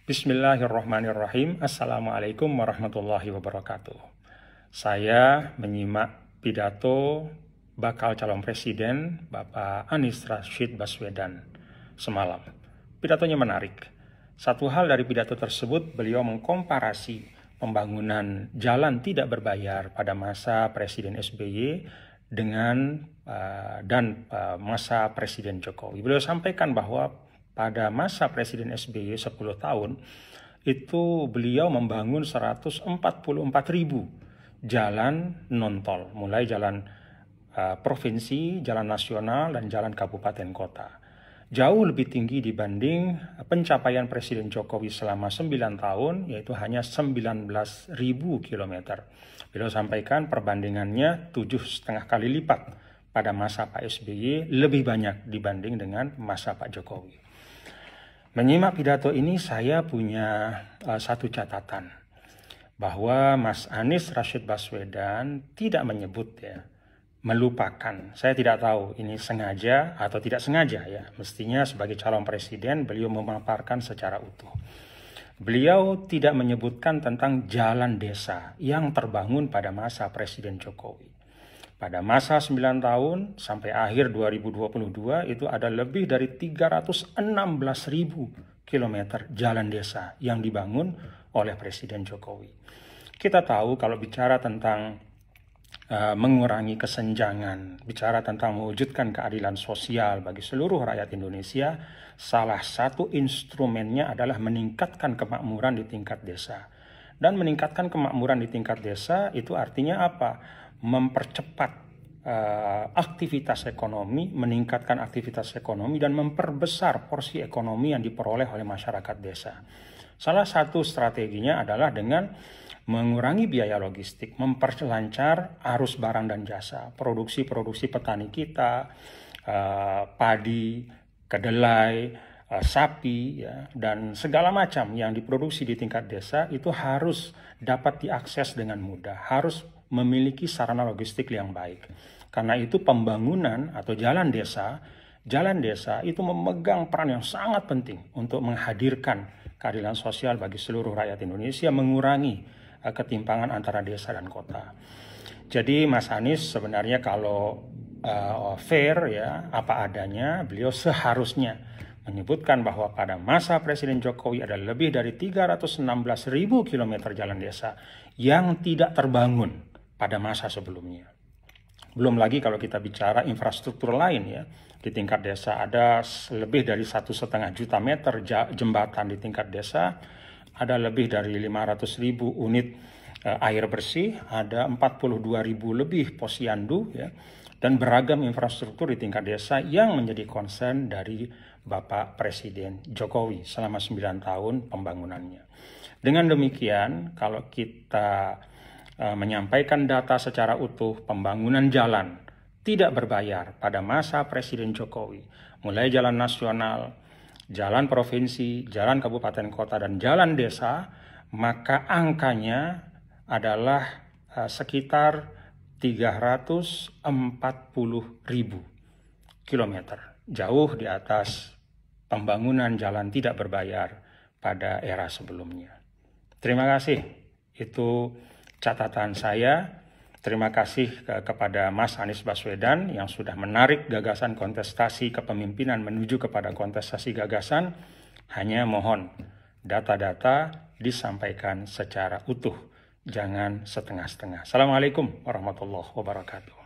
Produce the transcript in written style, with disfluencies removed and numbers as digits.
Bismillahirrahmanirrahim. Assalamualaikum warahmatullahi wabarakatuh. Saya menyimak pidato bakal calon presiden Bapak Anies Rashid Baswedan semalam. Pidatonya menarik. Satu hal dari pidato tersebut, beliau mengkomparasi pembangunan jalan tidak berbayar pada masa Presiden SBY dengan masa Presiden Jokowi. Beliau sampaikan bahwa pada masa Presiden SBY 10 tahun, itu beliau membangun 144.000 jalan non-tol, mulai jalan provinsi, jalan nasional, dan jalan kabupaten kota. Jauh lebih tinggi dibanding pencapaian Presiden Jokowi selama 9 tahun, yaitu hanya 19.000 kilometer. Beliau sampaikan perbandingannya 7,5 kali lipat pada masa Pak SBY, lebih banyak dibanding dengan masa Pak Jokowi. Menyimak pidato ini saya punya satu catatan, bahwa Mas Anies Rashid Baswedan tidak menyebut melupakan. Saya tidak tahu ini sengaja atau tidak sengaja ya. Mestinya sebagai calon presiden beliau memaparkan secara utuh. Beliau tidak menyebutkan tentang jalan desa yang terbangun pada masa Presiden Jokowi. Pada masa 9 tahun sampai akhir 2022 itu ada lebih dari 316.000 kilometer jalan desa yang dibangun oleh Presiden Jokowi. Kita tahu kalau bicara tentang mengurangi kesenjangan, bicara tentang mewujudkan keadilan sosial bagi seluruh rakyat Indonesia, salah satu instrumennya adalah meningkatkan kemakmuran di tingkat desa. Dan meningkatkan kemakmuran di tingkat desa itu artinya apa? Mempercepat aktivitas ekonomi, meningkatkan aktivitas ekonomi, dan memperbesar porsi ekonomi yang diperoleh oleh masyarakat desa. Salah satu strateginya adalah dengan mengurangi biaya logistik, memperlancar arus barang dan jasa, produksi petani kita, padi, kedelai, sapi, dan segala macam yang diproduksi di tingkat desa itu harus dapat diakses dengan mudah, harus memiliki sarana logistik yang baik. Karena itu pembangunan atau jalan desa itu memegang peran yang sangat penting untuk menghadirkan keadilan sosial bagi seluruh rakyat Indonesia, mengurangi ketimpangan antara desa dan kota. Jadi Mas Anies sebenarnya kalau fair apa adanya, beliau seharusnya menyebutkan bahwa pada masa Presiden Jokowi ada lebih dari 316.000 kilometer jalan desa yang tidak terbangun pada masa sebelumnya. Belum lagi kalau kita bicara infrastruktur lain di tingkat desa ada lebih dari 1,5 juta meter jembatan di tingkat desa, ada lebih dari 500.000 unit air bersih, ada 42.000 lebih posyandu dan beragam infrastruktur di tingkat desa yang menjadi concern dari Bapak Presiden Jokowi selama 9 tahun pembangunannya. Dengan demikian, kalau kita menyampaikan data secara utuh, pembangunan jalan tidak berbayar pada masa Presiden Jokowi, mulai jalan nasional, jalan provinsi, jalan kabupaten kota, dan jalan desa, maka angkanya adalah sekitar 340.000 kilometer, jauh di atas pembangunan jalan tidak berbayar pada era sebelumnya. Terima kasih, itu catatan saya. Terima kasih kepada Mas Anies Baswedan yang sudah menarik gagasan kontestasi kepemimpinan menuju kepada kontestasi gagasan. Hanya mohon data-data disampaikan secara utuh, jangan setengah-setengah. Assalamualaikum warahmatullahi wabarakatuh.